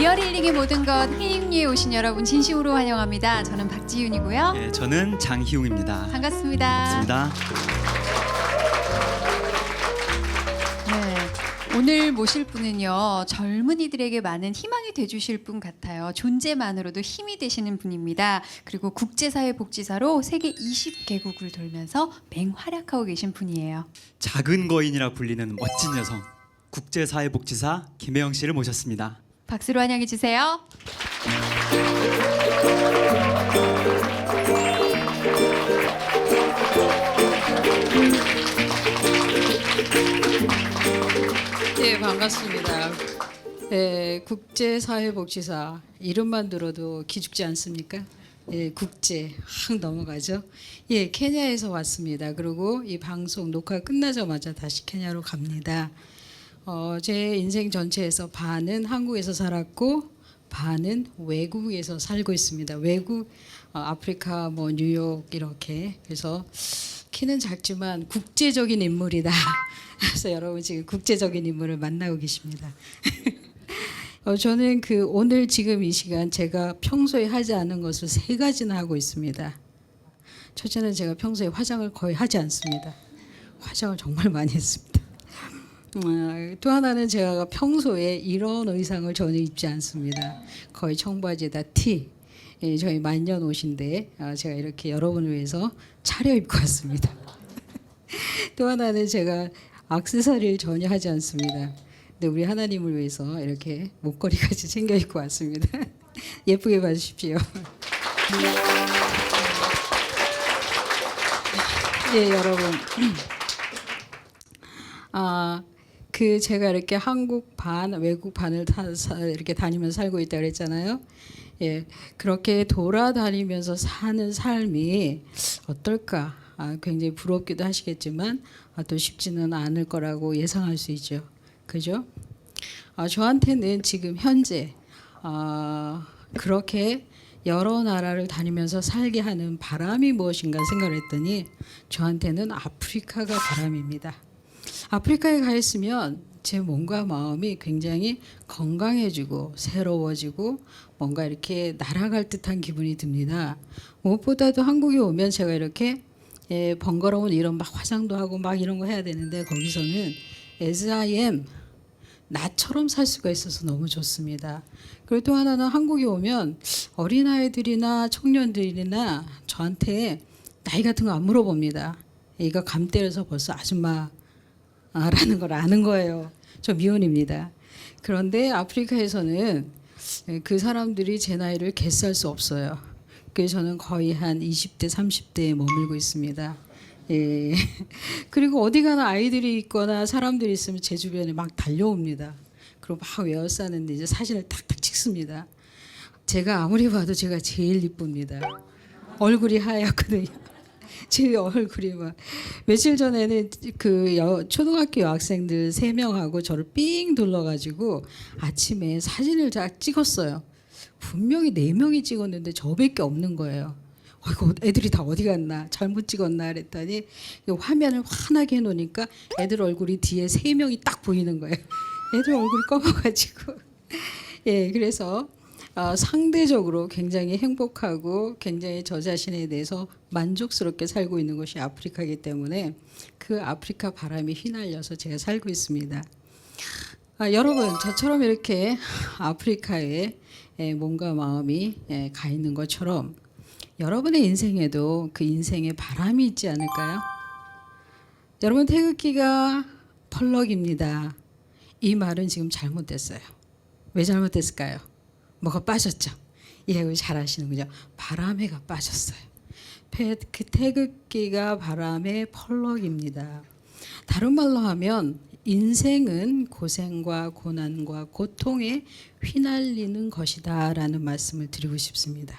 리얼 힐링의 모든 것 힐링유에 오신 여러분 진심으로 환영합니다. 저는 박지윤이고요. 네, 저는 장희웅입니다. 반갑습니다. 반갑습니다. 네, 오늘 모실 분은요, 젊은이들에게 많은 희망이 돼주실 분 같아요. 존재만으로도 힘이 되시는 분입니다. 그리고 국제사회복지사로 세계 20개국을 돌면서 맹활약하고 계신 분이에요. 작은 거인이라 불리는 멋진 여성, 국제사회복지사 김혜영 씨를 모셨습니다. 박수로 환영해 주세요. 네, 반갑습니다. 국제사회복지사 이름만 들어도 기죽지 않습니까? 국제 확 넘어가죠. 케냐에서 왔습니다. 그리고 이 방송 녹화 끝나자마자 다시 케냐로 갑니다. 제 인생 전체에서 반은 한국에서 살았고 반은 외국에서 살고 있습니다. 외국, 아프리카, 뉴욕 이렇게. 그래서 키는 작지만 국제적인 인물이다. 그래서 여러분 지금 국제적인 인물을 만나고 계십니다. 저는 오늘 지금 이 시간 제가 평소에 하지 않은 것을 3가지나 하고 있습니다. 첫째는 제가 평소에 화장을 거의 하지 않습니다. 화장을 정말 많이 했습니다. 또 하나는 제가 평소에 이런 의상을 전혀 입지 않습니다. 거의 청바지에다 티. 저희 만년 옷인데 제가 이렇게 여러분을 위해서 차려입고 왔습니다. 또 하나는 제가 액세서리를 전혀 하지 않습니다. 근데 우리 하나님을 위해서 이렇게 목걸이까지 챙겨 입고 왔습니다. 예쁘게 봐주십시오. 여러분. 제가 이렇게 한국 반, 외국 반을 이렇게 다니면서 살고 있다 그랬잖아요. 그렇게 돌아다니면서 사는 삶이 어떨까? 굉장히 부럽기도 하시겠지만 또 쉽지는 않을 거라고 예상할 수 있죠. 그죠? 저한테는 지금 현재 그렇게 여러 나라를 다니면서 살게 하는 바람이 무엇인가 생각을 했더니 저한테는 아프리카가 바람입니다. 아프리카에 가 있으면 제 몸과 마음이 굉장히 건강해지고 새로워지고 뭔가 이렇게 날아갈 듯한 기분이 듭니다. 무엇보다도 한국에 오면 제가 이렇게 번거로운 이런 막 화장도 하고 막 이런 거 해야 되는데 거기서는 as I am 나처럼 살 수가 있어서 너무 좋습니다. 그리고 또 하나는 한국에 오면 어린아이들이나 청년들이나 저한테 나이 같은 거 안 물어봅니다. 이거 감 때려서 벌써 아줌마라는 걸 아는 거예요. 저 미혼입니다. 그런데 아프리카에서는 그 사람들이 제 나이를 개쌀 수 없어요. 그래서 저는 거의 한 20대, 30대에 머물고 있습니다. 그리고 어디 가나 아이들이 있거나 사람들이 있으면 제 주변에 막 달려옵니다. 그리고 막 외워싸는데 이제 사진을 탁탁 찍습니다. 제가 아무리 봐도 제가 제일 이쁩니다. 얼굴이 하얗거든요. 제 얼굴이 막 며칠 전에는 초등학교 여학생들 3명하고 저를 삥 둘러가지고 아침에 사진을 딱 찍었어요. 분명히 4명이 찍었는데 저밖에 없는 거예요. 이거 애들이 다 어디 갔나 잘못 찍었나 그랬더니 화면을 환하게 해놓으니까 애들 얼굴이 뒤에 3명이 딱 보이는 거예요. 애들 얼굴이 검어가지고 그래서 상대적으로 굉장히 행복하고 굉장히 저 자신에 대해서 만족스럽게 살고 있는 것이 아프리카이기 때문에 그 아프리카 바람이 휘날려서 제가 살고 있습니다. 여러분 저처럼 이렇게 아프리카에 몸과 마음이 가 있는 것처럼 여러분의 인생에도 그 인생의 바람이 있지 않을까요? 여러분 태극기가 펄럭입니다. 이 말은 지금 잘못됐어요. 왜 잘못됐을까요? 뭐가 빠졌죠? 잘 아시는군요. 바람에가 빠졌어요. 그 태극기가 바람의 펄럭입니다. 다른 말로 하면 인생은 고생과 고난과 고통에 휘날리는 것이다 라는 말씀을 드리고 싶습니다.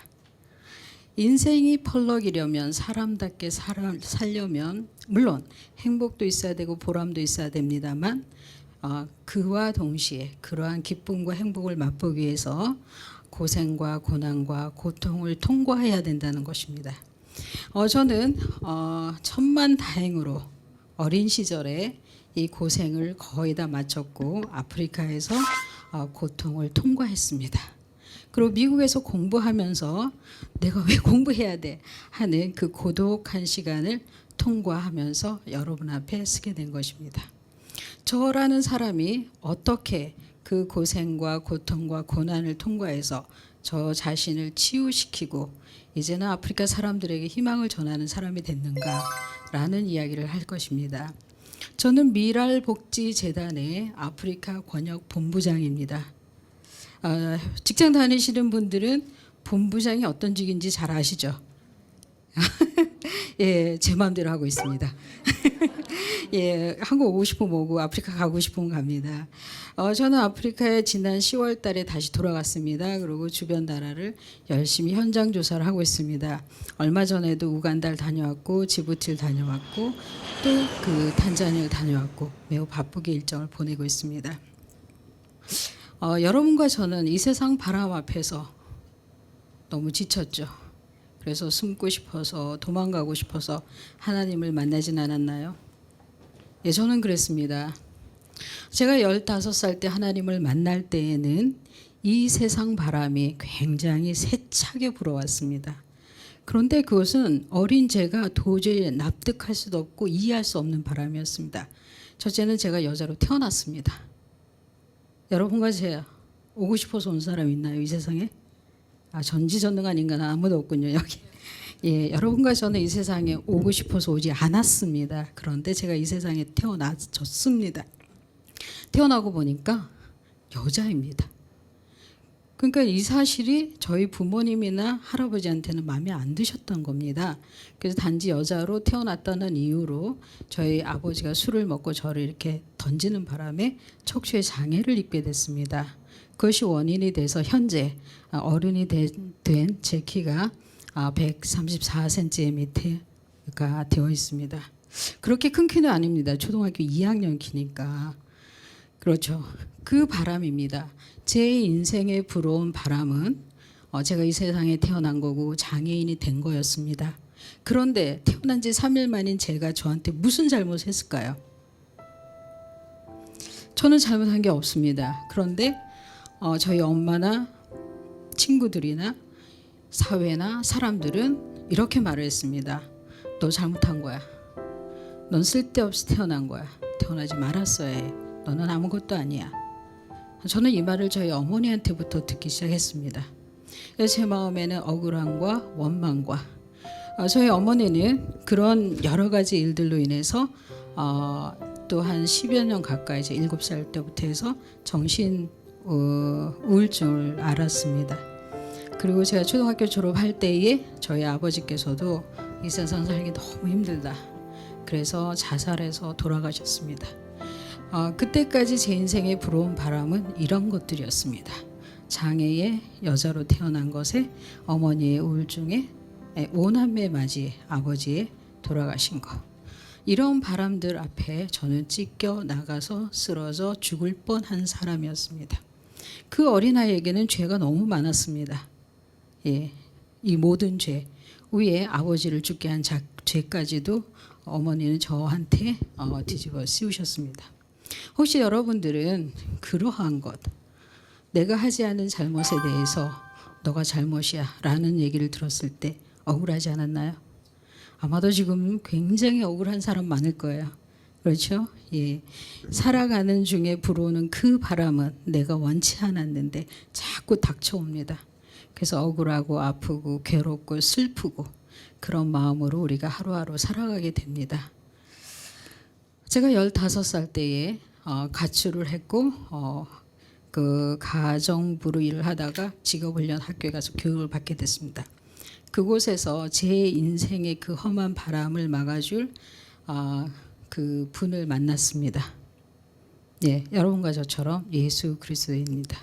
인생이 펄럭이려면 사람답게 살려면 물론 행복도 있어야 되고 보람도 있어야 됩니다만 그와 동시에 그러한 기쁨과 행복을 맛보기 위해서 고생과 고난과 고통을 통과해야 된다는 것입니다. 저는 천만다행으로 어린 시절에 이 고생을 거의 다 마쳤고 아프리카에서 고통을 통과했습니다. 그리고 미국에서 공부하면서 내가 왜 공부해야 돼 하는 그 고독한 시간을 통과하면서 여러분 앞에 서게 된 것입니다. 저라는 사람이 어떻게 그 고생과 고통과 고난을 통과해서 저 자신을 치유시키고 이제는 아프리카 사람들에게 희망을 전하는 사람이 됐는가라는 이야기를 할 것입니다. 저는 미랄복지재단의 아프리카 권역 본부장입니다. 직장 다니시는 분들은 본부장이 어떤 직인지 잘 아시죠? 예, 제 마음대로 하고 있습니다. 예, 한국 오고 싶으면 오고 아프리카 가고 싶으면 갑니다. 저는 아프리카에 지난 10월 달에 다시 돌아갔습니다. 그리고 주변 나라를 열심히 현장 조사를 하고 있습니다. 얼마 전에도 우간다를 다녀왔고 지부티를 다녀왔고 또 그 탄자니아를 다녀왔고 매우 바쁘게 일정을 보내고 있습니다. 여러분과 저는 이 세상 바람 앞에서 너무 지쳤죠. 그래서 숨고 싶어서 도망가고 싶어서 하나님을 만나진 않았나요? 예, 저는 그랬습니다. 제가 15살 때 하나님을 만날 때에는 이 세상 바람이 굉장히 세차게 불어왔습니다. 그런데 그것은 어린 제가 도저히 납득할 수도 없고 이해할 수 없는 바람이었습니다. 첫째는 제가 여자로 태어났습니다. 여러분과 제가 오고 싶어서 온 사람 있나요, 이 세상에? 전지전능한 인간은 아무도 없군요, 여기. 예, 여러분과 저는 이 세상에 오고 싶어서 오지 않았습니다. 그런데 제가 이 세상에 태어났습니다. 태어나고 보니까 여자입니다. 그러니까 이 사실이 저희 부모님이나 할아버지한테는 마음에 안 드셨던 겁니다. 그래서 단지 여자로 태어났다는 이유로 저희 아버지가 술을 먹고 저를 이렇게 던지는 바람에 척추에 장애를 입게 됐습니다. 그것이 원인이 돼서 현재 어른이 된 제 키가 134cm가 되어 있습니다. 그렇게 큰 키는 아닙니다. 초등학교 2학년 키니까. 그렇죠. 그 바람입니다. 제 인생에 불어온 바람은 제가 이 세상에 태어난 거고 장애인이 된 거였습니다. 그런데 태어난 지 3일 만인 제가 저한테 무슨 잘못을 했을까요? 저는 잘못한 게 없습니다. 그런데 저희 엄마나 친구들이나 사회나 사람들은 이렇게 말을 했습니다. 너 잘못한 거야. 넌 쓸데없이 태어난 거야. 태어나지 말았어야 해. 너는 아무것도 아니야. 저는 이 말을 저희 어머니한테부터 듣기 시작했습니다. 그래서 제 마음에는 억울함과 원망과 저희 어머니는 그런 여러 가지 일들로 인해서 또 한 10여 년 가까이 이제 7살 때부터 해서 정신 우울증을 앓았습니다. 그리고 제가 초등학교 졸업할 때에 저희 아버지께서도 이 세상 살기 너무 힘들다. 그래서 자살해서 돌아가셨습니다. 그때까지 제 인생에 불어온 바람은 이런 것들이었습니다. 장애의 여자로 태어난 것에 어머니의 우울증에 오남매 맞이 아버지의 돌아가신 것. 이런 바람들 앞에 저는 찢겨 나가서 쓰러져 죽을 뻔한 사람이었습니다. 그 어린아이에게는 죄가 너무 많았습니다. 예, 이 모든 죄 위에 아버지를 죽게 한 죄까지도 어머니는 저한테 뒤집어 씌우셨습니다. 혹시 여러분들은 그러한 것, 내가 하지 않은 잘못에 대해서 너가 잘못이야 라는 얘기를 들었을 때 억울하지 않았나요? 아마도 지금 굉장히 억울한 사람 많을 거예요. 그렇죠? 예. 살아가는 중에 불어오는 그 바람은 내가 원치 않았는데 자꾸 닥쳐옵니다. 그래서 억울하고 아프고 괴롭고 슬프고 그런 마음으로 우리가 하루하루 살아가게 됩니다. 제가 15살 때에 가출을 했고 그 가정부로 일을 하다가 직업훈련 학교에 가서 교육을 받게 됐습니다. 그곳에서 제 인생의 그 험한 바람을 막아줄 그 분을 만났습니다. 예, 여러분과 저처럼 예수 그리스도입니다.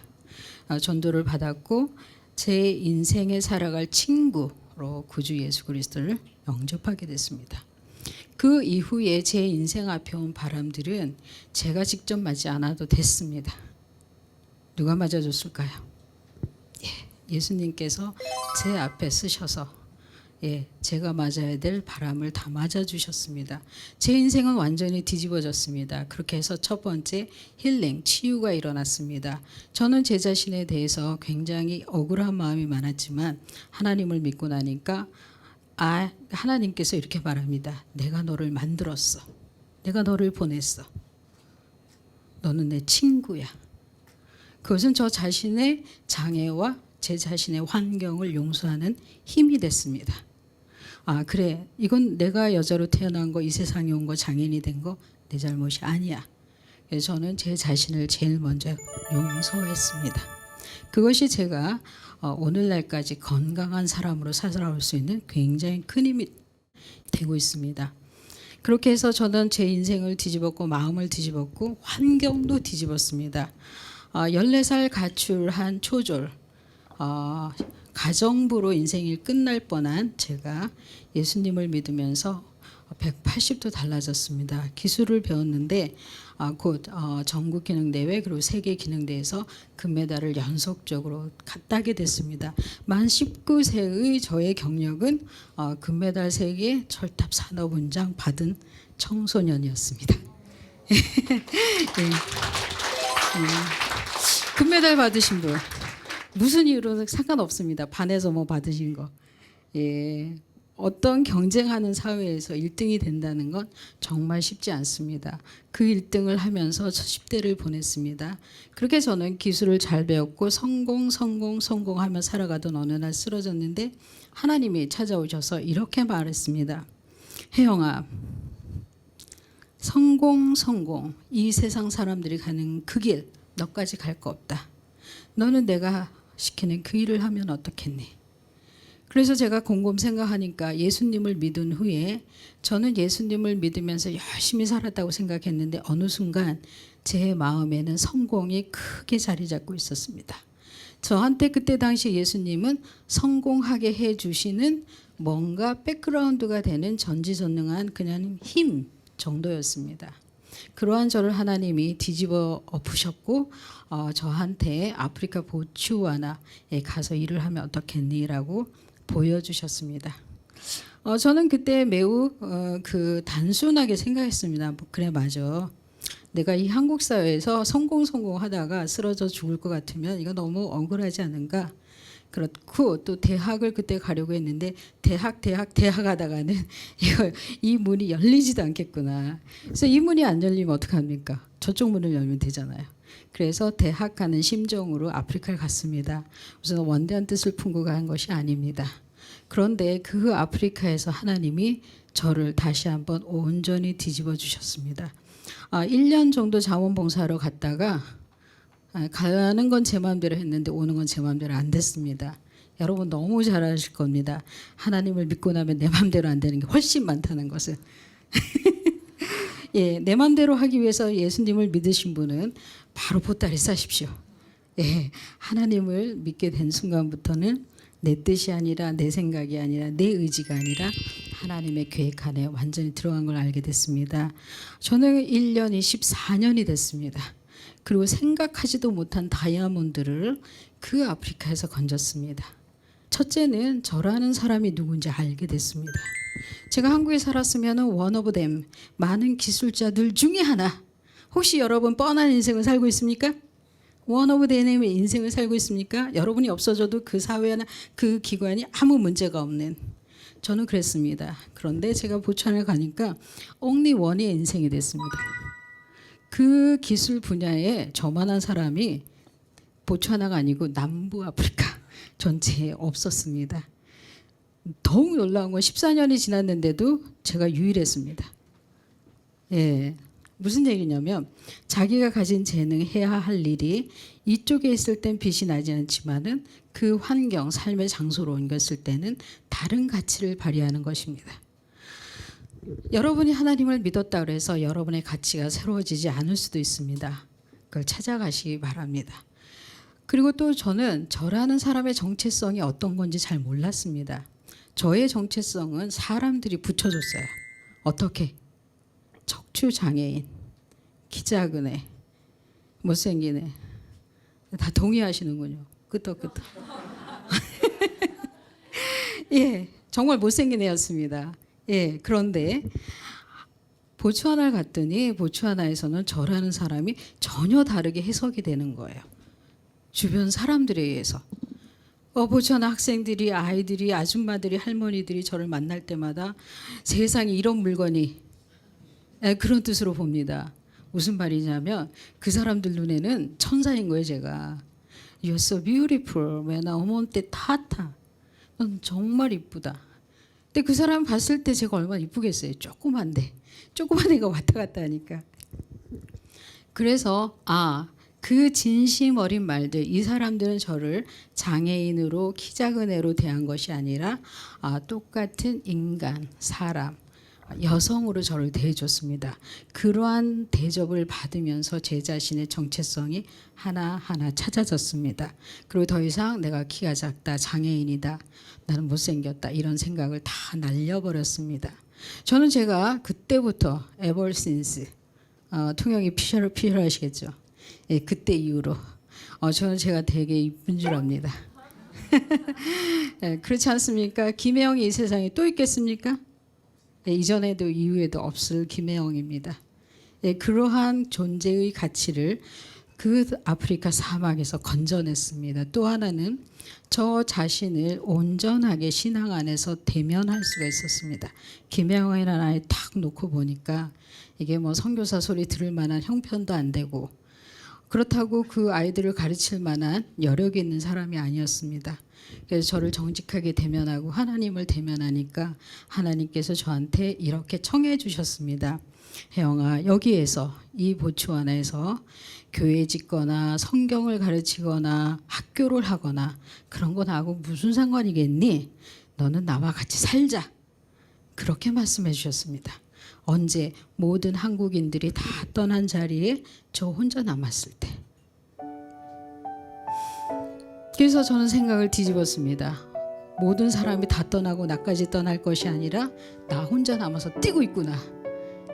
전도를 받았고 제 인생에 살아갈 친구로 구주 예수 그리스도를 영접하게 됐습니다. 그 이후에 제 인생 앞에 온 바람들은 제가 직접 맞지 않아도 됐습니다. 누가 맞아줬을까요? 예, 예수님께서 제 앞에 쓰셔서 예, 제가 맞아야 될 바람을 다 맞아주셨습니다. 제 인생은 완전히 뒤집어졌습니다. 그렇게 해서 첫 번째 힐링, 치유가 일어났습니다. 저는 제 자신에 대해서 굉장히 억울한 마음이 많았지만 하나님을 믿고 나니까 하나님께서 이렇게 말합니다. 내가 너를 만들었어. 내가 너를 보냈어. 너는 내 친구야. 그것은 저 자신의 장애와 제 자신의 환경을 용서하는 힘이 됐습니다. 그래. 이건 내가 여자로 태어난 거, 이 세상에 온 거, 장애인이 된 거 내 잘못이 아니야. 그래서 저는 제 자신을 제일 먼저 용서했습니다. 그것이 제가 오늘날까지 건강한 사람으로 살아올 수 있는 굉장히 큰 힘이 되고 있습니다. 그렇게 해서 저는 제 인생을 뒤집었고 마음을 뒤집었고 환경도 뒤집었습니다. 14살 가출한 초졸, 가정부로 인생이 끝날 뻔한 제가 예수님을 믿으면서 180도 달라졌습니다. 기술을 배웠는데 곧 전국 기능대회 그리고 세계 기능대회에서 금메달을 연속적으로 따게 됐습니다. 만 19세의 저의 경력은 금메달 3개, 철탑 산업훈장 받은 청소년이었습니다. 금메달 받으신 분 무슨 이유로는 상관없습니다. 반에서 뭐 받으신 거. 예. 어떤 경쟁하는 사회에서 1등이 된다는 건 정말 쉽지 않습니다. 그 1등을 하면서 10대를 보냈습니다. 그렇게 저는 기술을 잘 배웠고 성공하며 살아가던 어느 날 쓰러졌는데 하나님이 찾아오셔서 이렇게 말했습니다. 혜영아, 성공 이 세상 사람들이 가는 그 길 너까지 갈 거 없다. 너는 내가 시키는 그 일을 하면 어떻겠니? 그래서 제가 곰곰 생각하니까 예수님을 믿은 후에 저는 예수님을 믿으면서 열심히 살았다고 생각했는데 어느 순간 제 마음에는 성공이 크게 자리 잡고 있었습니다. 저한테 그때 당시 예수님은 성공하게 해주시는 뭔가 백그라운드가 되는 전지전능한 그냥 힘 정도였습니다. 그러한 저를 하나님이 뒤집어 엎으셨고 저한테 아프리카 보츠와나에 가서 일을 하면 어떻겠니라고 보여주셨습니다. 저는 그때 매우 단순하게 생각했습니다. 그래 맞아. 내가 이 한국 사회에서 성공하다가 쓰러져 죽을 것 같으면 이거 너무 억울하지 않은가? 그렇고 또 대학을 그때 가려고 했는데 대학 하다가는 이 문이 열리지도 않겠구나. 그래서 이 문이 안 열리면 어떡합니까? 저쪽 문을 열면 되잖아요. 그래서 대학 가는 심정으로 아프리카를 갔습니다. 우선 원대한 뜻을 품고 간 것이 아닙니다. 그런데 그 아프리카에서 하나님이 저를 다시 한번 온전히 뒤집어 주셨습니다. 1년 정도 자원봉사하러 갔다가 가는 건 제 마음대로 했는데 오는 건 제 마음대로 안 됐습니다. 여러분 너무 잘 아실 겁니다. 하나님을 믿고 나면 내 마음대로 안 되는 게 훨씬 많다는 것을. 예, 내 마음대로 하기 위해서 예수님을 믿으신 분은 바로 보따리 싸십시오. 예, 하나님을 믿게 된 순간부터는 내 뜻이 아니라 내 생각이 아니라 내 의지가 아니라 하나님의 계획 안에 완전히 들어간 걸 알게 됐습니다. 저는 1년이 14년이 됐습니다. 그리고 생각하지도 못한 다이아몬드를 그 아프리카에서 건졌습니다. 첫째는 저라는 사람이 누군지 알게 됐습니다. 제가 한국에 살았으면 one of them, 많은 기술자들 중에 하나. 혹시 여러분 뻔한 인생을 살고 있습니까? one of them의 인생을 살고 있습니까? 여러분이 없어져도 그 사회나 그 기관이 아무 문제가 없는. 저는 그랬습니다. 그런데 제가 보츠와나에 가니까 only one의 인생이 됐습니다. 그 기술 분야에 저만한 사람이 보츠와나가 아니고 남부 아프리카 전체에 없었습니다. 더욱 놀라운 건 14년이 지났는데도 제가 유일했습니다. 예, 무슨 얘기냐면 자기가 가진 재능 해야 할 일이 이쪽에 있을 땐 빛이 나지 않지만은 그 환경, 삶의 장소로 옮겼을 때는 다른 가치를 발휘하는 것입니다. 여러분이 하나님을 믿었다 그래서 여러분의 가치가 새로워지지 않을 수도 있습니다. 그걸 찾아가시기 바랍니다. 그리고 또 저는 저라는 사람의 정체성이 어떤 건지 잘 몰랐습니다. 저의 정체성은 사람들이 붙여줬어요. 어떻게? 척추장애인, 키 작은 애, 못생긴 애. 다 동의하시는군요. 끄떡끄떡. 예, 정말 못생긴 애였습니다. 예, 그런데 보츠와나를 갔더니 보츠와나에서는 저라는 사람이 전혀 다르게 해석이 되는 거예요. 주변 사람들에 의해서. 보츠와나 학생들이, 아이들이, 아줌마들이, 할머니들이 저를 만날 때마다 세상에 이런 물건이, 그런 뜻으로 봅니다. 무슨 말이냐면 그 사람들 눈에는 천사인 거예요. 제가 You're so beautiful. 왜나 어머한테 타타. 넌 정말 이쁘다. 근데 그 사람 봤을 때 제가 얼마나 이쁘겠어요. 조그만데. 조그만 애가 왔다 갔다 하니까. 그래서 그 진심 어린 말들, 이 사람들은 저를 장애인으로, 키 작은 애로 대한 것이 아니라 똑같은 인간, 사람, 여성으로 저를 대해줬습니다. 그러한 대접을 받으면서 제 자신의 정체성이 하나하나 찾아졌습니다. 그리고 더 이상 내가 키가 작다, 장애인이다, 나는 못생겼다, 이런 생각을 다 날려버렸습니다. 저는 제가 그때부터 ever since, 통역이 필요하시겠죠. 예, 그때 이후로 저는 제가 되게 이쁜 줄 압니다. 예, 그렇지 않습니까? 김혜영이 이 세상에 또 있겠습니까? 예, 이전에도 이후에도 없을 김혜영입니다. 예, 그러한 존재의 가치를 그 아프리카 사막에서 건져냈습니다. 또 하나는 저 자신을 온전하게 신앙 안에서 대면할 수가 있었습니다. 김혜영이라는 아이 탁 놓고 보니까 이게 뭐 선교사 소리 들을 만한 형편도 안 되고, 그렇다고 그 아이들을 가르칠 만한 여력이 있는 사람이 아니었습니다. 그래서 저를 정직하게 대면하고 하나님을 대면하니까 하나님께서 저한테 이렇게 청해 주셨습니다. 혜영아, 여기에서, 이 보츠와나에서 교회 짓거나 성경을 가르치거나 학교를 하거나 그런 거 나하고 무슨 상관이겠니? 너는 나와 같이 살자. 그렇게 말씀해 주셨습니다. 언제? 모든 한국인들이 다 떠난 자리에 저 혼자 남았을 때. 그래서 저는 생각을 뒤집었습니다. 모든 사람이 다 떠나고 나까지 떠날 것이 아니라 나 혼자 남아서 뛰고 있구나.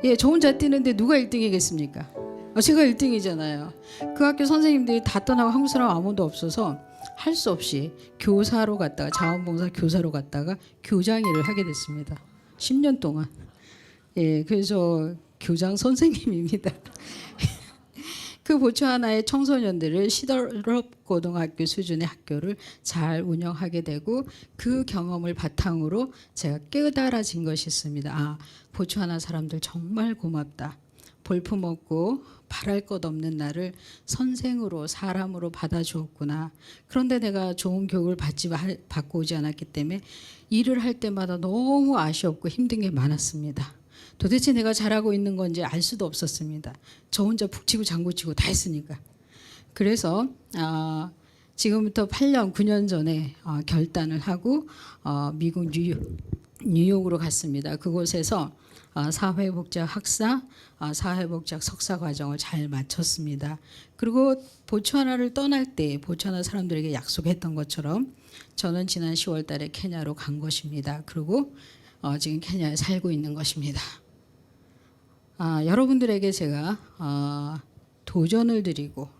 예, 저 혼자 뛰는데 누가 1등이겠습니까? 제가 1등이잖아요. 그 학교 선생님들이 다 떠나고 한국 사람 아무도 없어서 할 수 없이 교사로 갔다가, 자원봉사 교사로 갔다가 교장 일을 하게 됐습니다. 10년 동안. 예, 그래서 교장 선생님입니다. 그 보츠와나의 청소년들을 시더럽 고등학교 수준의 학교를 잘 운영하게 되고, 그 경험을 바탕으로 제가 깨달아진 것이 있습니다. 보츠와나 사람들 정말 고맙다. 볼품없고 바랄 것 없는 나를 선생으로, 사람으로 받아주었구나. 그런데 내가 좋은 교육을 받고 오지 않았기 때문에 일을 할 때마다 너무 아쉬웠고 힘든 게 많았습니다. 도대체 내가 잘하고 있는 건지 알 수도 없었습니다. 저 혼자 북치고 장구치고 다 했으니까. 그래서 지금부터 8년, 9년 전에 결단을 하고 미국 뉴욕으로 갔습니다. 그곳에서 사회복지학 학사, 사회복지학 석사 과정을 잘 마쳤습니다. 그리고 보츠와나를 떠날 때 보츠와나 사람들에게 약속했던 것처럼 저는 지난 10월 달에 케냐로 간 것입니다. 그리고 지금 케냐에 살고 있는 것입니다. 여러분들에게 제가 도전을 드리고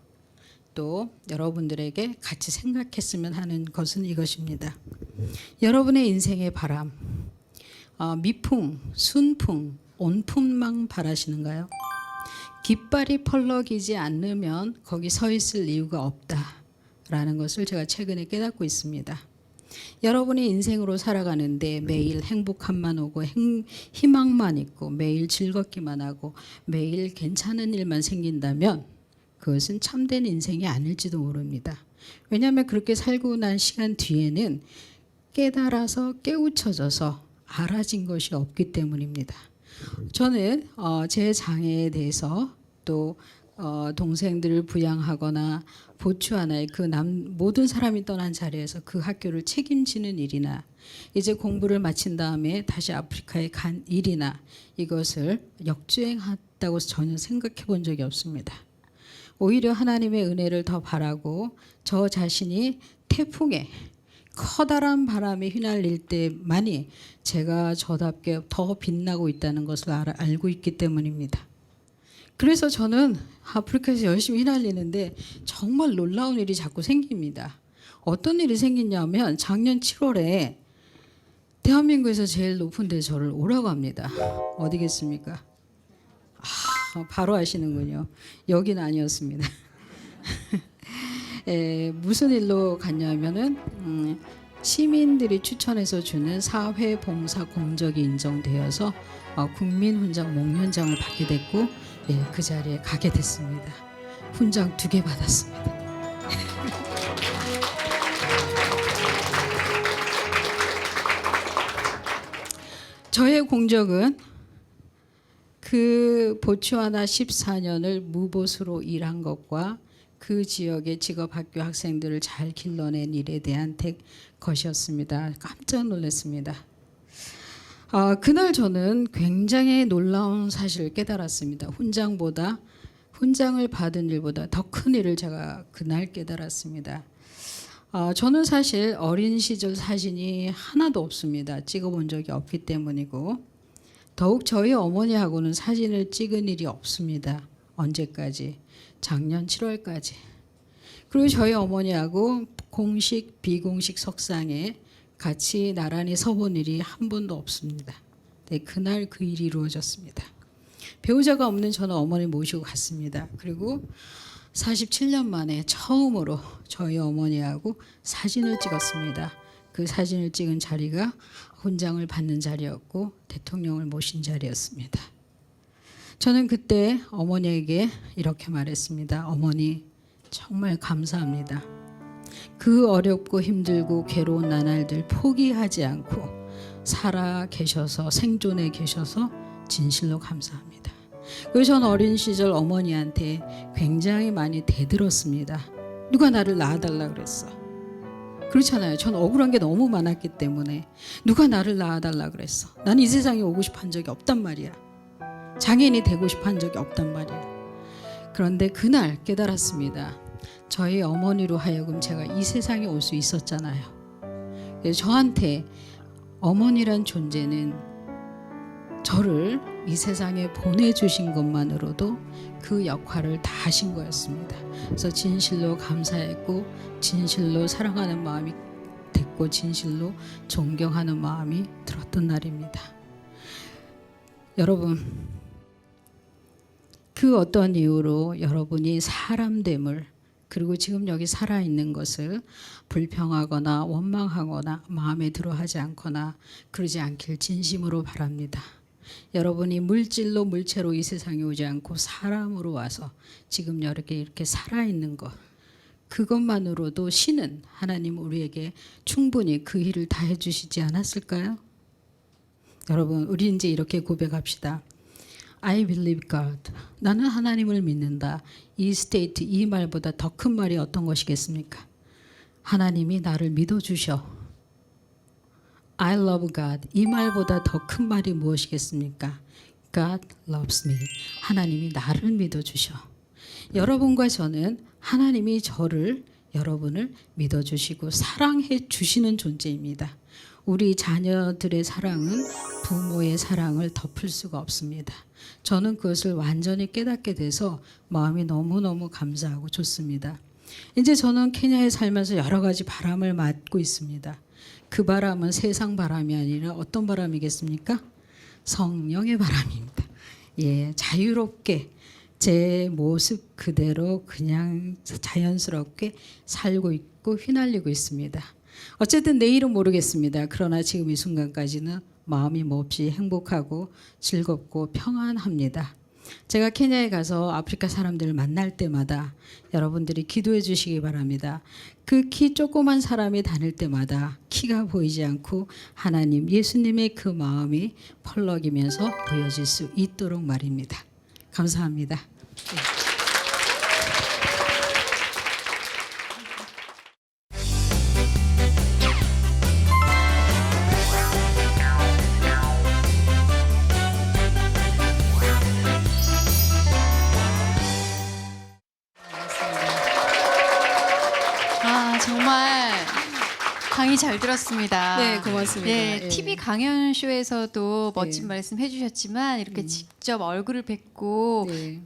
또 여러분들에게 같이 생각했으면 하는 것은 이것입니다. 여러분의 인생의 바람, 미풍, 순풍, 온풍만 바라시는가요? 깃발이 펄럭이지 않으면 거기 서 있을 이유가 없다라는 것을 제가 최근에 깨닫고 있습니다. 여러분이 인생으로 살아가는데 매일 행복함만 오고 희망만 있고 매일 즐겁기만 하고 매일 괜찮은 일만 생긴다면 그것은 참된 인생이 아닐지도 모릅니다. 왜냐하면 그렇게 살고 난 시간 뒤에는 깨달아서 깨우쳐져서 알아진 것이 없기 때문입니다. 저는 제 장애에 대해서 또 동생들을 부양하거나 보츠와나의 모든 사람이 떠난 자리에서 그 학교를 책임지는 일이나 이제 공부를 마친 다음에 다시 아프리카에 간 일이나 이것을 역주행했다고 전혀 생각해 본 적이 없습니다. 오히려 하나님의 은혜를 더 바라고 저 자신이 태풍에 커다란 바람이 휘날릴 때만이 제가 저답게 더 빛나고 있다는 것을 알고 있기 때문입니다. 그래서 저는 아프리카에서 열심히 휘날리는데 정말 놀라운 일이 자꾸 생깁니다. 어떤 일이 생기냐면 작년 7월에 대한민국에서 제일 높은 데 저를 오라고 합니다. 어디겠습니까? 바로 아시는군요. 여긴 아니었습니다. 무슨 일로 갔냐면은 시민들이 추천해서 주는 사회봉사 공적이 인정되어서 국민훈장 목련장을 받게 됐고 그 자리에 가게 됐습니다. 훈장 2개 받았습니다. 저의 공적은 그 보츠와나 14년을 무보수로 일한 것과 그 지역의 직업학교 학생들을 잘 길러낸 일에 대한 것이었습니다. 깜짝 놀랐습니다. 그날 저는 굉장히 놀라운 사실을 깨달았습니다. 훈장을 받은 일보다 더 큰 일을 제가 그날 깨달았습니다. 저는 사실 어린 시절 사진이 하나도 없습니다. 찍어본 적이 없기 때문이고 더욱 저희 어머니하고는 사진을 찍은 일이 없습니다. 언제까지? 작년 7월까지. 그리고 저희 어머니하고 공식 비공식 석상에 같이 나란히 서본 일이 한 번도 없습니다. 네, 그날 그 일이 이루어졌습니다. 배우자가 없는 저는 어머니 모시고 갔습니다. 그리고 47년 만에 처음으로 저희 어머니하고 사진을 찍었습니다. 그 사진을 찍은 자리가 훈장을 받는 자리였고 대통령을 모신 자리였습니다. 저는 그때 어머니에게 이렇게 말했습니다. 어머니, 정말 감사합니다. 그 어렵고 힘들고 괴로운 나날들 포기하지 않고 살아 계셔서 생존해 계셔서 진실로 감사합니다. 그리고 전 어린 시절 어머니한테 굉장히 많이 대들었습니다. 누가 나를 낳아달라 그랬어. 그렇잖아요. 전 억울한 게 너무 많았기 때문에 누가 나를 낳아달라 그랬어. 난 이 세상에 오고 싶어 한 적이 없단 말이야. 장애인이 되고 싶어 한 적이 없단 말이야. 그런데 그날 깨달았습니다. 저희 어머니로 하여금 제가 이 세상에 올 수 있었잖아요. 그래서 저한테 어머니란 존재는 저를 이 세상에 보내주신 것만으로도 그 역할을 다 하신 거였습니다. 그래서 진실로 감사했고 진실로 사랑하는 마음이 됐고 진실로 존경하는 마음이 들었던 날입니다. 여러분, 그 어떤 이유로 여러분이 사람됨을 그리고 지금 여기 살아있는 것을 불평하거나 원망하거나 마음에 들어하지 않거나 그러지 않길 진심으로 바랍니다. 여러분이 물질로 물체로 이 세상에 오지 않고 사람으로 와서 지금 이렇게 살아있는 것, 그것만으로도 신은 하나님 우리에게 충분히 그 일을 다 해주시지 않았을까요? 여러분, 우리 이제 이렇게 고백합시다. I believe God. 나는 하나님을 믿는다. 이 스테이트, 이 말보다 더 큰 말이 어떤 것이겠습니까? 하나님이 나를 믿어주셔. I love God. 이 말보다 더 큰 말이 무엇이겠습니까? God loves me. 하나님이 나를 믿어주셔. 여러분과 저는 하나님이 여러분을 믿어주시고 사랑해 주시는 존재입니다. 우리 자녀들의 사랑은 부모의 사랑을 덮을 수가 없습니다. 저는 그것을 완전히 깨닫게 돼서 마음이 너무너무 감사하고 좋습니다. 이제 저는 케냐에 살면서 여러 가지 바람을 맞고 있습니다. 그 바람은 세상 바람이 아니라 어떤 바람이겠습니까? 성령의 바람입니다. 자유롭게 제 모습 그대로 그냥 자연스럽게 살고 있고 휘날리고 있습니다. 어쨌든 내일은 모르겠습니다. 그러나 지금 이 순간까지는 마음이 몹시 행복하고 즐겁고 평안합니다. 제가 케냐에 가서 아프리카 사람들을 만날 때마다 여러분들이 기도해 주시기 바랍니다. 그 키 조그만 사람이 다닐 때마다 키가 보이지 않고 하나님, 예수님의 그 마음이 펄럭이면서 보여질 수 있도록 말입니다. 감사합니다. 정말 강의 잘 들었습니다. 네, 고맙습니다. 예. TV 강연 쇼에서도 멋진 네. 말씀 해주셨지만 이렇게 직접 얼굴을 뵙고 네.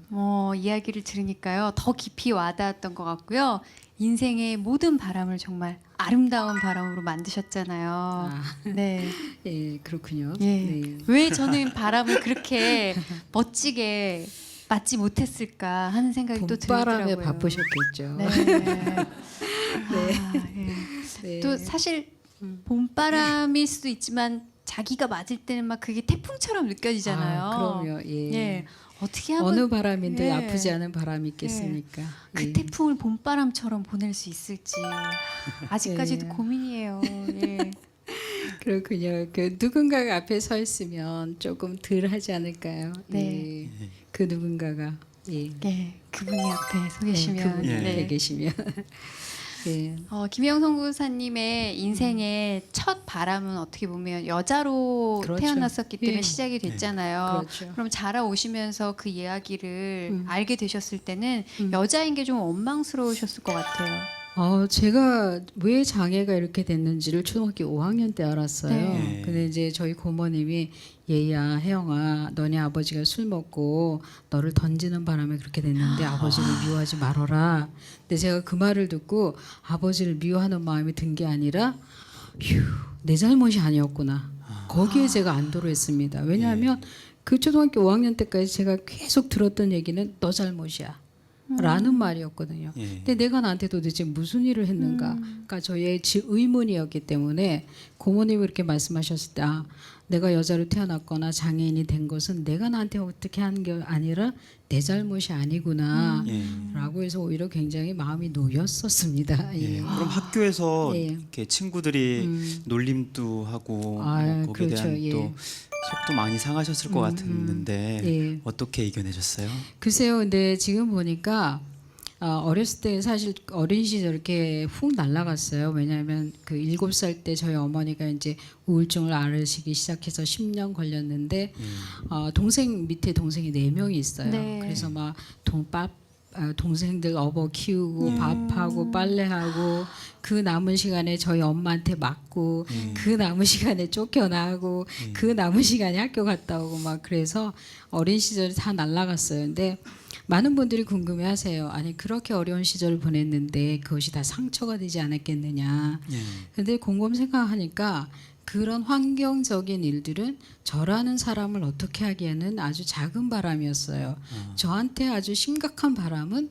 이야기를 들으니까요 더 깊이 와닿았던 것 같고요. 인생의 모든 바람을 정말 아름다운 바람으로 만드셨잖아요. 아, 네. 예, 그렇군요. 예. 네. 왜 저는 바람을 그렇게 멋지게 맞지 못했을까 하는 생각이 또 봄바람에 들더라고요. 바쁘셨겠죠. 네. 예. 네. 또 사실 봄바람일 수도 있지만 자기가 맞을 때는 막 그게 태풍처럼 느껴지잖아요. 아, 그럼요. 예. 예. 어떻게 하면 어느 바람인데 예. 아프지 않은 바람이 있겠습니까? 그 예. 태풍을 봄바람처럼 보낼 수 있을지 아직까지도 예. 고민이에요. 예. 그렇군요. 그 누군가가 앞에 서 있으면 조금 덜 하지 않을까요? 네. 예. 그 누군가가 예. 예. 그분이 앞에 서 계시면 그분이 예. 앞에 계시면 예. 김혜영 선구사님의 인생의 첫 바람은 어떻게 보면 여자로 그렇죠. 태어났었기 때문에 예. 시작이 됐잖아요. 그렇죠. 그럼 자라오시면서 그 이야기를 음. 알게 되셨을 때는 음. 여자인 게 좀 원망스러우셨을 것 같아요. 제가 왜 장애가 이렇게 됐는지를 초등학교 5학년 때 알았어요. 네. 근데 이제 저희 고모님이 얘야, 혜영아, 너네 아버지가 술 먹고 너를 던지는 바람에 그렇게 됐는데 아버지를 미워하지 말어라. 근데 제가 그 말을 듣고 아버지를 미워하는 마음이 든 게 아니라 휴, 내 잘못이 아니었구나. 거기에 제가 안도를 했습니다. 왜냐하면 그 초등학교 5학년 때까지 제가 계속 들었던 얘기는 너 잘못이야. 라는 말이었거든요. 예. 근데 내가 나한테 도대체 무슨 일을 했는가? 그러니까 저의 의문이었기 때문에 고모님이 그렇게 말씀하셨을 때 내가 여자로 태어났거나 장애인이 된 것은 내가 나한테 어떻게 한 게 아니라 내 잘못이 아니구나 예. 라고 해서 오히려 굉장히 마음이 놓였었습니다. 예. 예. 그럼 학교에서 예. 이렇게 친구들이 놀림도 하고 아, 거기에 그렇죠. 대한 예. 또 속도 많이 상하셨을 것 같았는데 예. 어떻게 이겨내셨어요? 글쎄요, 근데 지금 보니까 어렸을 때 사실 어린 시절 이렇게 훅 날아갔어요. 왜냐하면 그 7살 때 저희 어머니가 이제 우울증을 앓으시기 시작해서 10년 걸렸는데 동생 밑에 동생이 4명이 있어요. 네. 그래서 막 동생들 업어 키우고 밥하고 빨래하고 그 남은 시간에 저희 엄마한테 맞고 그 남은 시간에 쫓겨나고 그 남은 시간에 학교 갔다 오고 막 그래서 어린 시절이 다 날아갔어요. 근데 많은 분들이 궁금해하세요. 아니 그렇게 어려운 시절을 보냈는데 그것이 다 상처가 되지 않았겠느냐. 예. 근데 곰곰 생각하니까 그런 환경적인 일들은 저라는 사람을 어떻게 하기에는 아주 작은 바람이었어요. 저한테 아주 심각한 바람은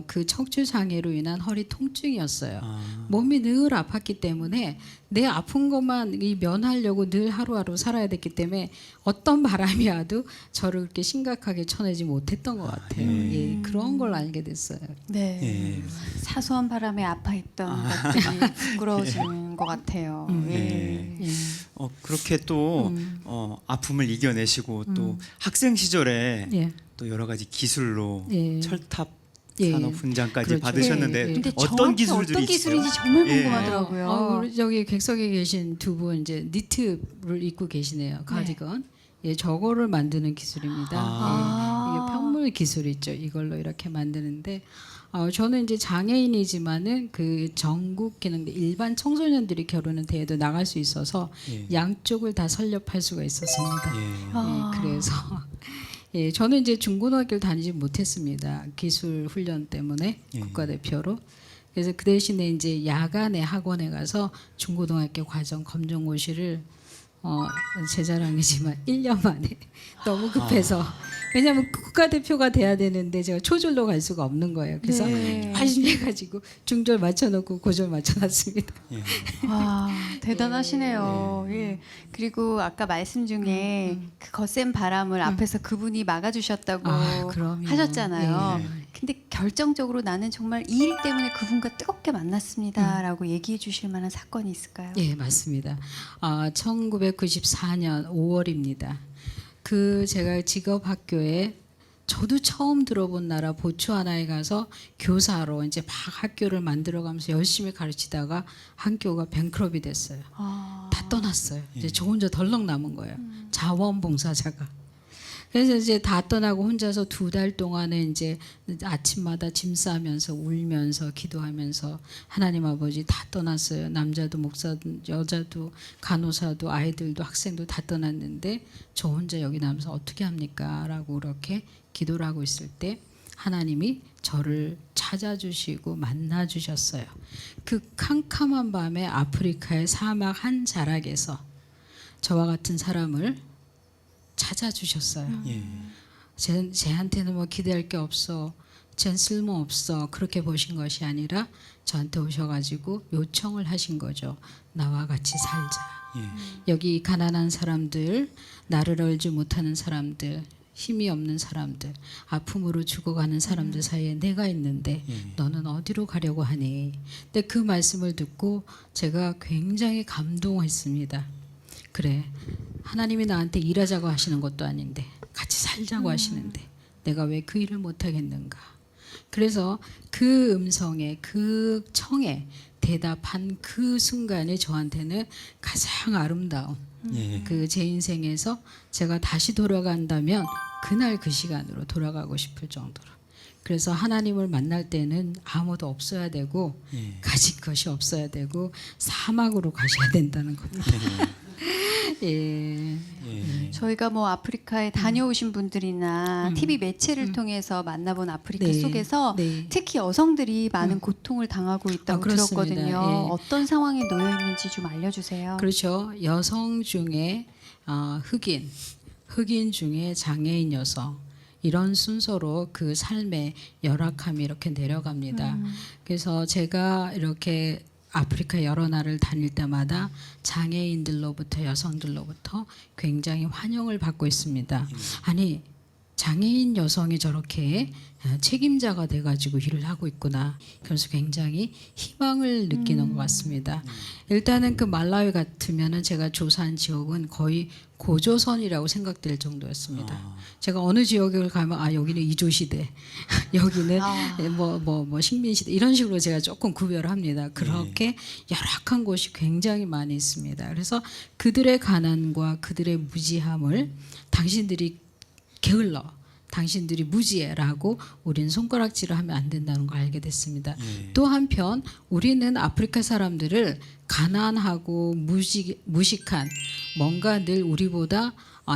그 척추 장애로 인한 허리 통증이었어요. 몸이 늘 아팠기 때문에 내 아픈 것만 면하려고 늘 하루하루 살아야 됐기 때문에 어떤 바람이 와도 저를 그렇게 심각하게 쳐내지 못했던 것 같아요. 예, 그런 걸 알게 됐어요. 네. 예. 사소한 바람에 아파했던 것들이 부끄러워지는 것 같아요. 네. 예. 그렇게 또 아픔을 이겨내시고 또 학생 시절에 예. 또 여러 가지 기술로 예. 철탑 예. 산업 훈장까지 그렇죠. 받으셨는데 예, 예. 근데 어떤 정확히 기술들이 어떤 기술인지 있어요? 정말 예. 궁금하더라고요. 우리 저기 객석에 계신 두 분 이제 니트를 입고 계시네요. 카디건. 예, 저거를 만드는 기술입니다. 아. 예, 이게 편물 기술 있죠. 이걸로 이렇게 만드는데 저는 이제 장애인이지만은 그 전국 기능 일반 청소년들이 겨루는 대회도 나갈 수 있어서 예. 양쪽을 다 설렵할 수가 있었습니다. 예. 아. 예, 그래서 예, 저는 이제 중고등학교를 다니지 못했습니다. 기술 훈련 때문에 예. 국가대표로. 그래서 그 대신에 이제 야간에 학원에 가서 중고등학교 과정 검정고시를 제 자랑이지만 1년 만에 너무 급해서 왜냐하면 국가대표가 돼야 되는데 제가 초졸로 갈 수가 없는 거예요. 그래서 네. 열심히 해가지고 중졸 맞춰놓고 고졸 맞춰놨습니다. 예. 와 대단하시네요. 예. 그리고 아까 말씀 중에 그 거센 바람을 앞에서 그분이 막아주셨다고 그럼요. 하셨잖아요. 예. 근데 결정적으로 나는 정말 이 일 때문에 그분과 뜨겁게 만났습니다라고 얘기해 주실 만한 사건이 있을까요? 예, 맞습니다. 1994년 5월입니다. 그 제가 직업학교에 저도 처음 들어본 나라 보츠와나에 가서 교사로 이제 막 학교를 만들어가면서 열심히 가르치다가 학교가 뱅크럽이 됐어요. 다 떠났어요. 이제 저 혼자 덜렁 남은 거예요. 자원봉사자가. 그래서 이제 다 떠나고 혼자서 2달 동안에 이제 아침마다 짐 싸면서 울면서 기도하면서 하나님 아버지 다 떠났어요. 남자도 목사도 여자도 간호사도 아이들도 학생도 다 떠났는데 저 혼자 여기 남아서 어떻게 합니까? 라고 그렇게 기도를 하고 있을 때 하나님이 저를 찾아주시고 만나주셨어요. 그 캄캄한 밤에 아프리카의 사막 한 자락에서 저와 같은 사람을 찾아주셨어요. 예. 쟤한테는 뭐 기대할 게 없어, 쟨 쓸모 없어, 그렇게 보신 것이 아니라 저한테 오셔가지고 요청을 하신 거죠. 나와 같이 살자. 예. 여기 가난한 사람들, 나를 알지 못하는 사람들, 힘이 없는 사람들, 아픔으로 죽어가는 사람들 사이에 내가 있는데 너는 어디로 가려고 하니? 근데 그 말씀을 듣고 제가 굉장히 감동했습니다. 그래, 하나님이 나한테 일하자고 하시는 것도 아닌데 같이 살자고 하시는데 내가 왜 그 일을 못하겠는가? 그래서 그 음성에, 그 청에 대답한 그 순간이 저한테는 가장 아름다운, 예. 그 제 인생에서 제가 다시 돌아간다면 그날 그 시간으로 돌아가고 싶을 정도로. 그래서 하나님을 만날 때는 아무도 없어야 되고 예. 가질 것이 없어야 되고 사막으로 가셔야 된다는 겁니다. 예. 예. 저희가 뭐 아프리카에 다녀오신 분들이나 TV 매체를 통해서 만나본 아프리카 네. 속에서 네. 특히 여성들이 많은 고통을 당하고 있다고 그렇습니다. 들었거든요. 예. 어떤 상황에 놓여 있는지 좀 알려주세요. 그렇죠. 여성 중에 흑인 중에 장애인 여성, 이런 순서로 그 삶의 열악함이 이렇게 내려갑니다. 그래서 제가 이렇게 아프리카 여러 나라를 다닐 때마다 장애인들로부터, 여성들로부터 굉장히 환영을 받고 있습니다. 아니, 장애인 여성이 저렇게 책임자가 돼가지고 일을 하고 있구나. 그래서 굉장히 희망을 느끼는 것 같습니다. 일단은 그 말라위 같으면은 제가 조사한 지역은 거의 고조선이라고 생각될 정도였습니다. 제가 어느 지역을 가면 여기는 이조 시대, 여기는 뭐 식민 시대, 이런 식으로 제가 조금 구별을 합니다. 그렇게 열악한 곳이 굉장히 많이 있습니다. 그래서 그들의 가난과 그들의 무지함을 당신들이 게을러, 당신들이 무지해라고 우리는 손가락질을 하면 안 된다는 걸 알게 됐습니다. 또 한편 우리는 아프리카 사람들을 가난하고 무식한, 뭔가 늘 우리보다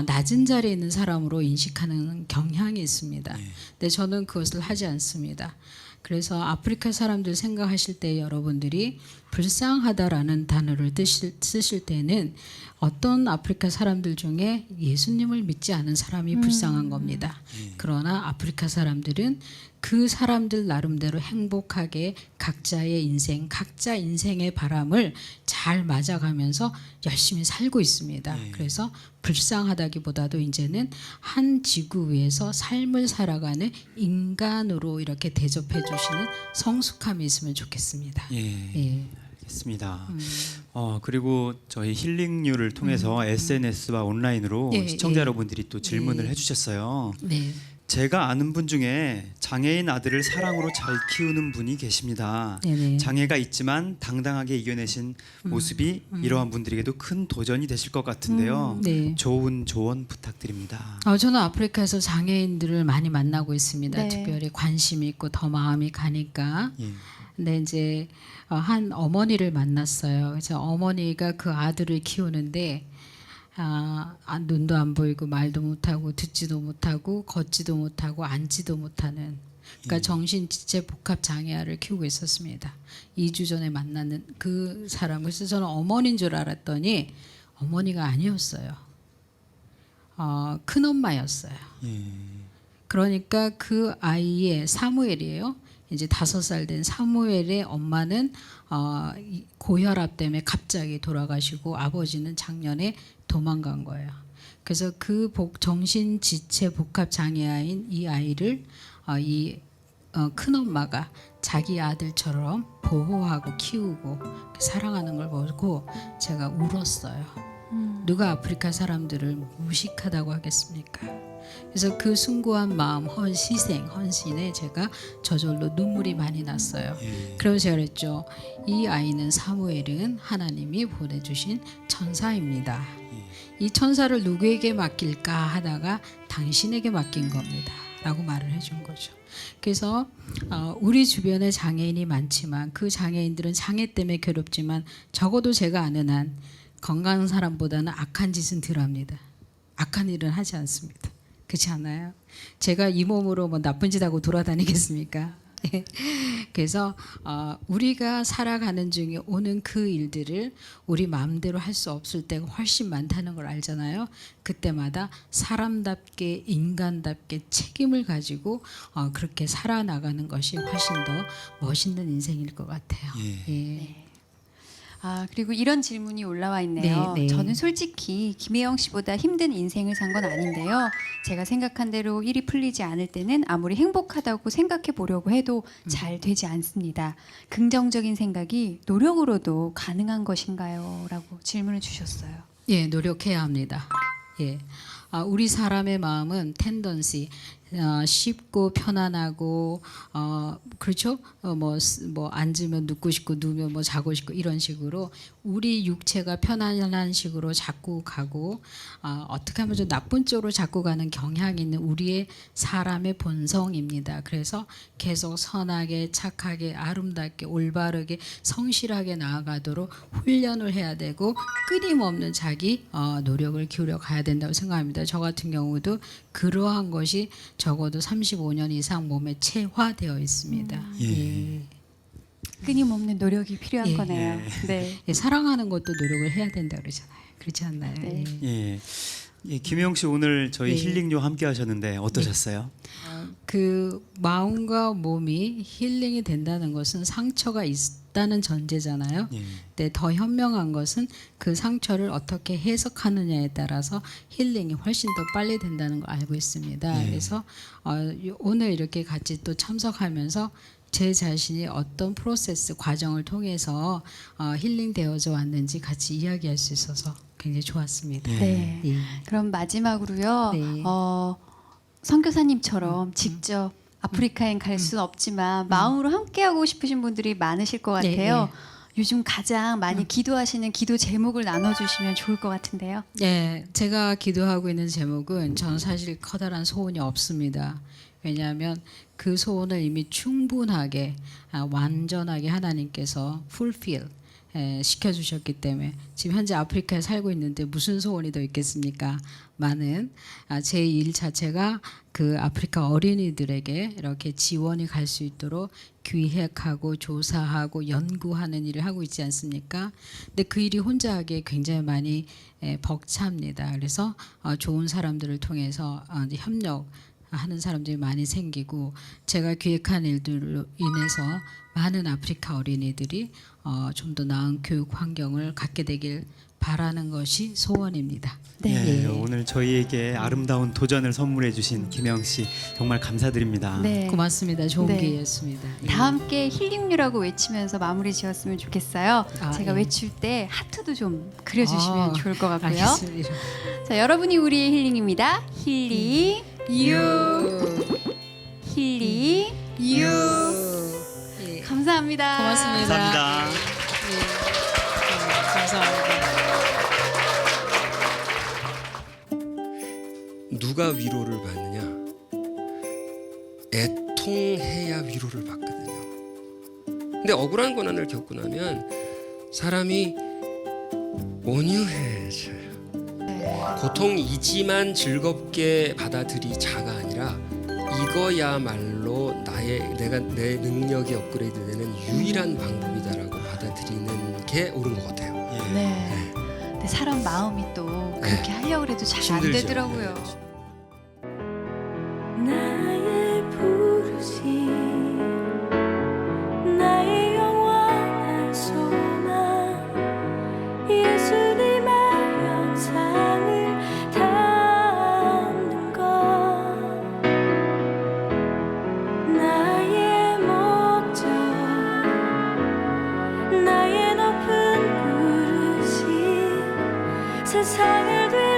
낮은 자리에 있는 사람으로 인식하는 경향이 있습니다. 근데 저는 그것을 하지 않습니다. 그래서 아프리카 사람들 생각하실 때 여러분들이 불쌍하다라는 단어를 쓰실 때는 어떤 아프리카 사람들 중에 예수님을 믿지 않은 사람이 불쌍한 겁니다. 그러나 아프리카 사람들은 그 사람들 나름대로 행복하게 각자의 인생, 각자 인생의 바람을 잘 맞아가면서 열심히 살고 있습니다. 그래서 불쌍하다기보다도 이제는 한 지구 위에서 삶을 살아가는 인간으로 이렇게 대접해 주시는 성숙함이 있으면 좋겠습니다. 예. 알겠습니다. 그리고 저희 힐링유를 통해서 SNS와 온라인으로 예, 시청자 예. 여러분들이 또 질문을 해주셨어요. 네. 제가 아는 분 중에 장애인 아들을 사랑으로 잘 키우는 분이 계십니다. 네네. 장애가 있지만 당당하게 이겨내신 모습이 이러한 분들에게도 큰 도전이 되실 것 같은데요. 네. 좋은 조언 부탁드립니다. 저는 아프리카에서 장애인들을 많이 만나고 있습니다. 네. 특별히 관심이 있고 더 마음이 가니까. 예. 근데 이제 한 어머니를 만났어요. 그래서 어머니가 그 아들을 키우는데 눈도 안 보이고 말도 못하고 듣지도 못하고 걷지도 못하고 앉지도 못하는, 그러니까 정신지체 복합 장애아를 키우고 있었습니다. 2주 전에 만나는 그 사람. 그래서 저는 어머니인 줄 알았더니 어머니가 아니었어요. 큰엄마였어요. 예. 그러니까 그 아이의 사무엘이에요. 이제 5살 된 사무엘의 엄마는 고혈압 때문에 갑자기 돌아가시고 아버지는 작년에 도망간 거예요. 그래서 그 정신지체 복합 장애아인 이 아이를 큰엄마가 자기 아들처럼 보호하고 키우고 사랑하는 걸 보고 제가 울었어요. 누가 아프리카 사람들을 무식하다고 하겠습니까? 그래서 그 숭고한 마음, 헌신에 제가 저절로 눈물이 많이 났어요. 그래서 제가 그랬죠. 이 아이는 사무엘은 하나님이 보내주신 천사입니다. 이 천사를 누구에게 맡길까 하다가 당신에게 맡긴 겁니다. 라고 말을 해준 거죠. 그래서 우리 주변에 장애인이 많지만 그 장애인들은 장애 때문에 괴롭지만 적어도 제가 아는 한 건강한 사람보다는 악한 짓은 덜 합니다. 악한 일은 하지 않습니다. 그렇지 않아요? 제가 이 몸으로 뭐 나쁜 짓 하고 돌아다니겠습니까? 그래서 우리가 살아가는 중에 오는 그 일들을 우리 마음대로 할 수 없을 때가 훨씬 많다는 걸 알잖아요. 그때마다 사람답게 인간답게 책임을 가지고 그렇게 살아나가는 것이 훨씬 더 멋있는 인생일 것 같아요. 예. 그리고 이런 질문이 올라와 있네요. 네, 네. 저는 솔직히 김혜영 씨보다 힘든 인생을 산 건 아닌데요. 제가 생각한 대로 일이 풀리지 않을 때는 아무리 행복하다고 생각해 보려고 해도 잘 되지 않습니다. 긍정적인 생각이 노력으로도 가능한 것인가요? 라고 질문을 주셨어요. 예, 노력해야 합니다. 예. 우리 사람의 마음은 텐던시 쉽고 편안하고 그렇죠? 뭐 앉으면 눕고 싶고 누우면 뭐 자고 싶고 이런 식으로 우리 육체가 편안한 식으로 자꾸 가고 어떻게 하면 좀 나쁜 쪽으로 자꾸 가는 경향이 있는 우리의 사람의 본성입니다. 그래서 계속 선하게 착하게 아름답게 올바르게 성실하게 나아가도록 훈련을 해야 되고 끊임없는 자기 노력을 기울여 가야 된다고 생각합니다. 저 같은 경우도 그러한 것이 적어도 35년 이상 몸에 체화되어 있습니다. 예. 끊임없는 노력이 필요한 예. 거네요. 네. 예, 사랑하는 것도 노력을 해야 된다 그러잖아요. 그렇지 않나요? 네. 예. 예, 김혜영 씨 오늘 저희 네. 힐링요 함께 하셨는데 어떠셨어요? 그 마음과 몸이 힐링이 된다는 것은 상처가 있다는 전제잖아요. 예. 근데 더 현명한 것은 그 상처를 어떻게 해석하느냐에 따라서 힐링이 훨씬 더 빨리 된다는 걸 알고 있습니다. 예. 그래서 오늘 이렇게 같이 또 참석하면서 제 자신이 어떤 프로세스 과정을 통해서 힐링되어져 왔는지 같이 이야기할 수 있어서 굉장히 좋았습니다. 네. 예. 그럼 마지막으로요. 네. 선교사님처럼 직접 아프리카엔 갈 수는 없지만 마음으로 함께하고 싶으신 분들이 많으실 것 네, 같아요. 요즘 가장 많이 기도하시는 기도 제목을 나눠주시면 좋을 것 같은데요. 네, 제가 기도하고 있는 제목은 저는 사실 커다란 소원이 없습니다. 왜냐하면 그 소원을 이미 충분하게 완전하게 하나님께서 fulfill 시켜주셨기 때문에 지금 현재 아프리카에 살고 있는데 무슨 소원이 더 있겠습니까? 많은 제 일 자체가 그 아프리카 어린이들에게 이렇게 지원이 갈 수 있도록 기획하고 조사하고 연구하는 일을 하고 있지 않습니까? 근데 그 일이 혼자 하기에 굉장히 많이 벅찹니다. 그래서 좋은 사람들을 통해서 협력하는 사람들이 많이 생기고 제가 기획한 일들로 인해서 많은 아프리카 어린이들이 좀 더 나은 교육 환경을 갖게 되길 바라는 것이 소원입니다. 네. 예, 오늘 저희에게 아름다운 도전을 선물해 주신 김혜영 씨 정말 감사드립니다. 네. 고맙습니다. 좋은 네. 기회였습니다. 예. 다 함께 힐링류라고 외치면서 마무리 지었으면 좋겠어요. 제가 예. 외칠 때 하트도 좀 그려주시면 좋을 것 같고요. 알겠습니다. 자, 여러분이 우리의 힐링입니다. 힐링 힐링 예. 감사합니다. 고맙습니다. 감사합니다. 감사합니다. 누가 위로를 받느냐? 애통해야 위로를 받거든요. 근데 억울한 고난을 겪고 나면 사람이 온유해져요. 고통이지만 즐겁게 받아들이자가 아니라 이거야말로 내 능력이 업그레이드되는 유일한 방법이다라고 받아들이는 게 옳은 것 같아요. 네. 근데 사람 마음이 또 그렇게 하려고 해도 잘 안 힘들죠. 되더라고요. 나의 부르심 나의 영원한 소망 예수님의 영상을 담는 것 나의 목적 나의 높은 부르심 세상을